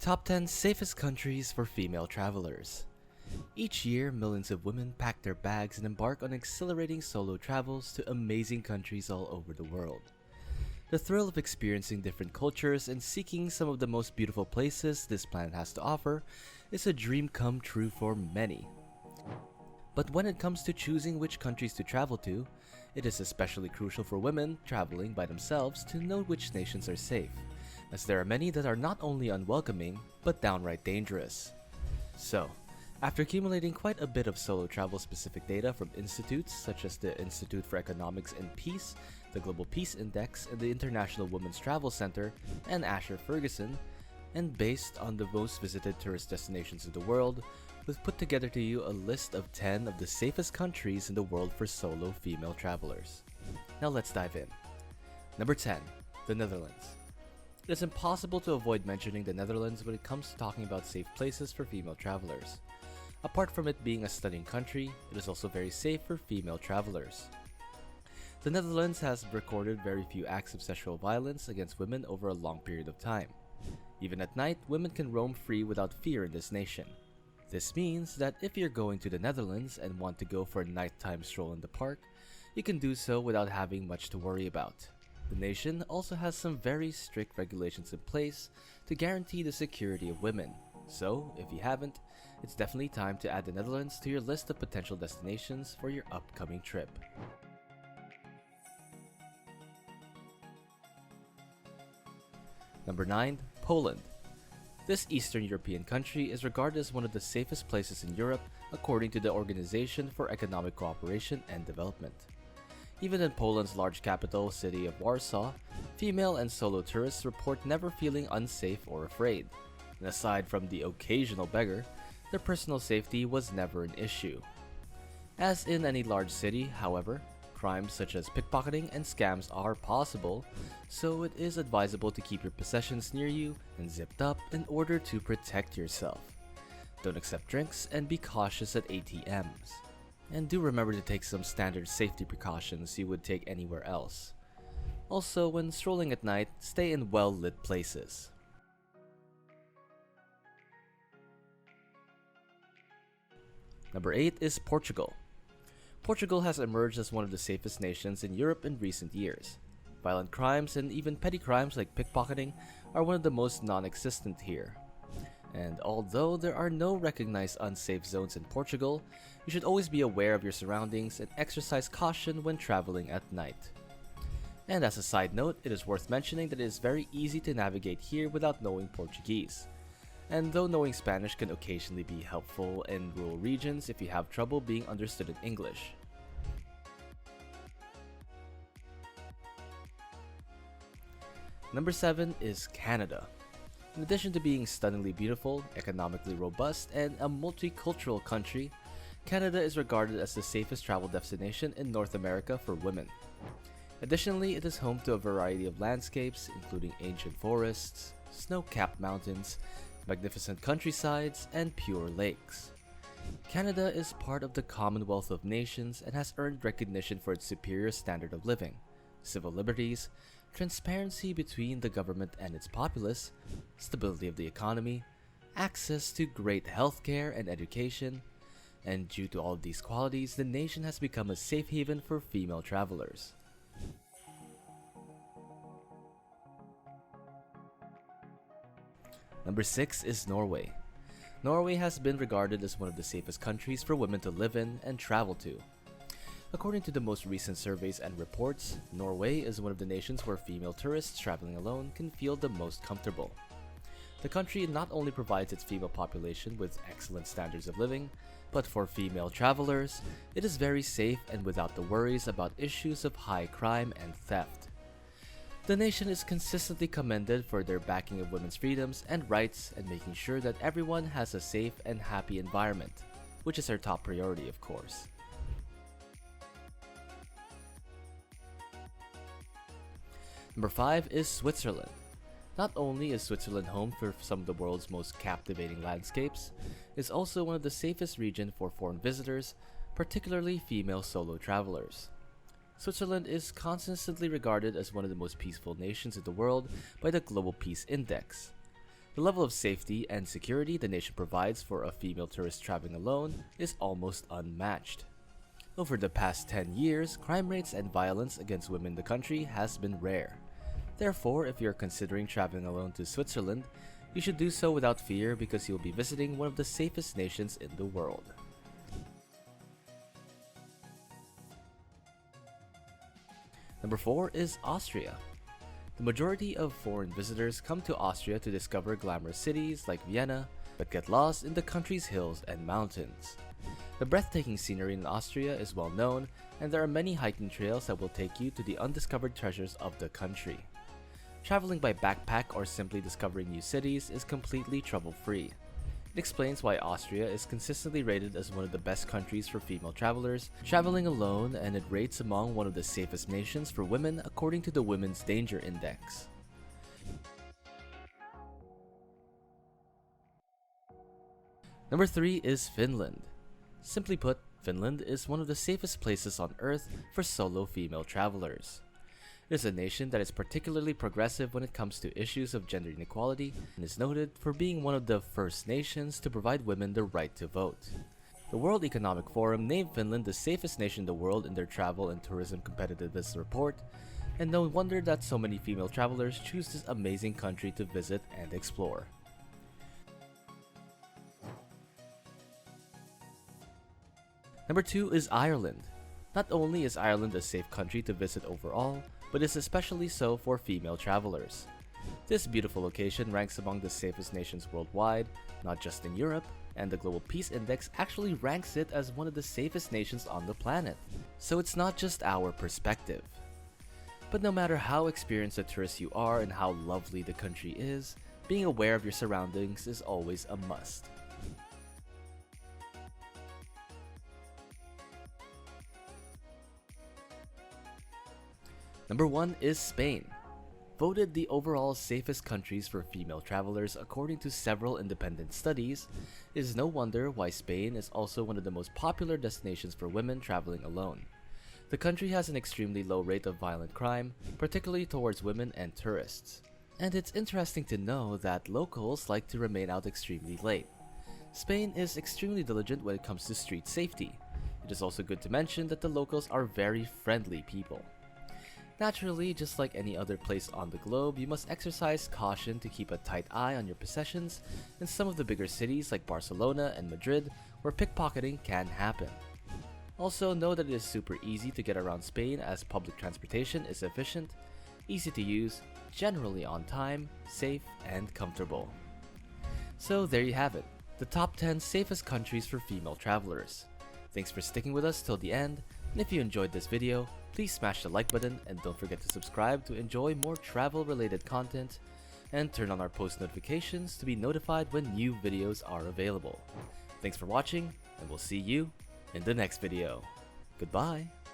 Top 10 Safest Countries for Female Travelers. Each year, millions of women pack their bags and embark on exhilarating solo travels to amazing countries all over the world. The thrill of experiencing different cultures and seeking some of the most beautiful places this planet has to offer is a dream come true for many. But when it comes to choosing which countries to travel to, it is especially crucial for women traveling by themselves to know which nations are safe, as there are many that are not only unwelcoming, but downright dangerous. So, after accumulating quite a bit of solo travel specific data from institutes such as the Institute for Economics and Peace, the Global Peace Index, and the International Women's Travel Center, and Asher Ferguson, and based on the most visited tourist destinations in the world, we've put together to you a list of 10 of the safest countries in the world for solo female travelers. Now let's dive in. Number 10. The Netherlands. It is impossible to avoid mentioning the Netherlands when it comes to talking about safe places for female travelers. Apart from it being a stunning country, it is also very safe for female travelers. The Netherlands has recorded very few acts of sexual violence against women over a long period of time. Even at night, women can roam free without fear in this nation. This means that if you're going to the Netherlands and want to go for a nighttime stroll in the park, you can do so without having much to worry about. The nation also has some very strict regulations in place to guarantee the security of women. So, if you haven't, it's definitely time to add the Netherlands to your list of potential destinations for your upcoming trip. Number 9. Poland. This Eastern European country is regarded as one of the safest places in Europe according to the Organization for Economic Cooperation and Development. Even in Poland's large capital city of Warsaw, female and solo tourists report never feeling unsafe or afraid. And aside from the occasional beggar, their personal safety was never an issue. As in any large city, however, crimes such as pickpocketing and scams are possible, so it is advisable to keep your possessions near you and zipped up in order to protect yourself. Don't accept drinks and be cautious at ATMs. And do remember to take some standard safety precautions you would take anywhere else. Also, when strolling at night, stay in well-lit places. Number 8 is Portugal. Portugal has emerged as one of the safest nations in Europe in recent years. Violent crimes and even petty crimes like pickpocketing are one of the most non-existent here. And although there are no recognized unsafe zones in Portugal, you should always be aware of your surroundings and exercise caution when traveling at night. And as a side note, it is worth mentioning that it is very easy to navigate here without knowing Portuguese. And though knowing Spanish can occasionally be helpful in rural regions if you have trouble being understood in English. Number 7 is Canada. In addition to being stunningly beautiful, economically robust, and a multicultural country, Canada is regarded as the safest travel destination in North America for women. Additionally, it is home to a variety of landscapes, including ancient forests, snow-capped mountains, magnificent countrysides, and pure lakes. Canada is part of the Commonwealth of Nations and has earned recognition for its superior standard of living, civil liberties, transparency between the government and its populace, stability of the economy, access to great healthcare and education, and due to all of these qualities, the nation has become a safe haven for female travelers. Number 6 is Norway. Norway has been regarded as one of the safest countries for women to live in and travel to. According to the most recent surveys and reports, Norway is one of the nations where female tourists traveling alone can feel the most comfortable. The country not only provides its female population with excellent standards of living, but for female travelers, it is very safe and without the worries about issues of high crime and theft. The nation is consistently commended for their backing of women's freedoms and rights and making sure that everyone has a safe and happy environment, which is their top priority, of course. Number 5 is Switzerland. Not only is Switzerland home for some of the world's most captivating landscapes, it's also one of the safest regions for foreign visitors, particularly female solo travelers. Switzerland is consistently regarded as one of the most peaceful nations in the world by the Global Peace Index. The level of safety and security the nation provides for a female tourist traveling alone is almost unmatched. Over the past 10 years, crime rates and violence against women in the country has been rare. Therefore, if you're considering traveling alone to Switzerland, you should do so without fear because you'll be visiting one of the safest nations in the world. Number 4 is Austria. The majority of foreign visitors come to Austria to discover glamorous cities like Vienna, but get lost in the country's hills and mountains. The breathtaking scenery in Austria is well known, and there are many hiking trails that will take you to the undiscovered treasures of the country. Traveling by backpack or simply discovering new cities is completely trouble-free. It explains why Austria is consistently rated as one of the best countries for female travelers traveling alone, and it rates among one of the safest nations for women according to the Women's Danger Index. Number 3 is Finland. Simply put, Finland is one of the safest places on Earth for solo female travelers. It is a nation that is particularly progressive when it comes to issues of gender inequality and is noted for being one of the first nations to provide women the right to vote. The World Economic Forum named Finland the safest nation in the world in their Travel and Tourism Competitiveness Report, and no wonder that so many female travelers choose this amazing country to visit and explore. Number 2 is Ireland. Not only is Ireland a safe country to visit overall, but is especially so for female travelers. This beautiful location ranks among the safest nations worldwide, not just in Europe, and the Global Peace Index actually ranks it as one of the safest nations on the planet. So it's not just our perspective. But no matter how experienced a tourist you are and how lovely the country is, being aware of your surroundings is always a must. Number 1 is Spain. Voted the overall safest countries for female travelers according to several independent studies, it is no wonder why Spain is also one of the most popular destinations for women traveling alone. The country has an extremely low rate of violent crime, particularly towards women and tourists. And it's interesting to know that locals like to remain out extremely late. Spain is extremely diligent when it comes to street safety. It is also good to mention that the locals are very friendly people. Naturally, just like any other place on the globe, you must exercise caution to keep a tight eye on your possessions in some of the bigger cities like Barcelona and Madrid, where pickpocketing can happen. Also, know that it is super easy to get around Spain as public transportation is efficient, easy to use, generally on time, safe, and comfortable. So there you have it, the top 10 safest countries for female travelers. Thanks for sticking with us till the end, and if you enjoyed this video, please smash the like button and don't forget to subscribe to enjoy more travel related content, and turn on our post notifications to be notified when new videos are available. Thanks for watching, and we'll see you in the next video. Goodbye!